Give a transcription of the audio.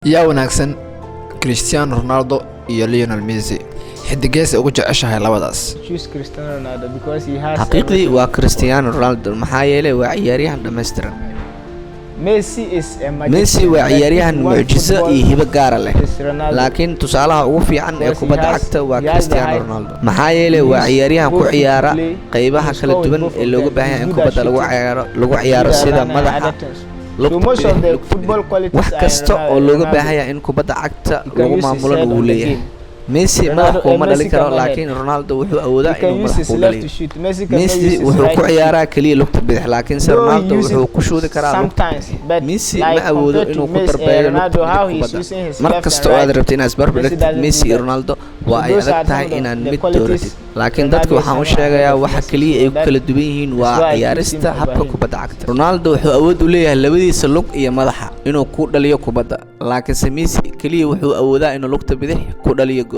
yaa wanaagsan Cristiano Ronaldo iyo Lionel Messi xidigeesa ugu jeceshahay labadaas. Choose Cristiano Ronaldo because he has حقيقي وكريستيانو رونالدو maxaa yeelay waa ciyaaryahan dhameystiran. Messi waa ciyaaryahan mucjiso iyo hibo gaar ah leh, laakiin tusaalaha ugu fiican ee kubadda cagta waa Cristiano Ronaldo. maxaa yeelay waa ciyaaryahan ku ciyaara qaybaha kala duwan ee looga baahan yahay in kubadda lagu ciyaaro sida madaxa wax kasta oo looga baahan yahay in kubadda cagta lagu maamulo uu leeyahay. Messi madax kuma dhalin karo, laakiin Ronaldo wuxuu awoodaa inuu madax ku dhaliyo. Messi wuxuu ku ciyaaraa kaliya lugta bidix, laakiin Ronaldo wuxuu ku shoodi karaa lugta. Messi ma awoodo inuu ku darbeeyo kubadda. Markasta oo aad rabto inaad isbarbardhigtid Messi iyo Ronaldo waa ay adag tahay inaad mid dooratid, laakiin dadku waxaan u sheegayaa waxa kaliya ay ku kala duwan yihiin waa ciyaarista habka kubadda cagta. Ronaldo wuxuu awood u leeyahay labadiisa lug iyo madaxa inuu ku dhaliyo kubadda, laakiin Messi kaliya wuxuu awoodaa inuu lugta bidix ku dhaliyo gool.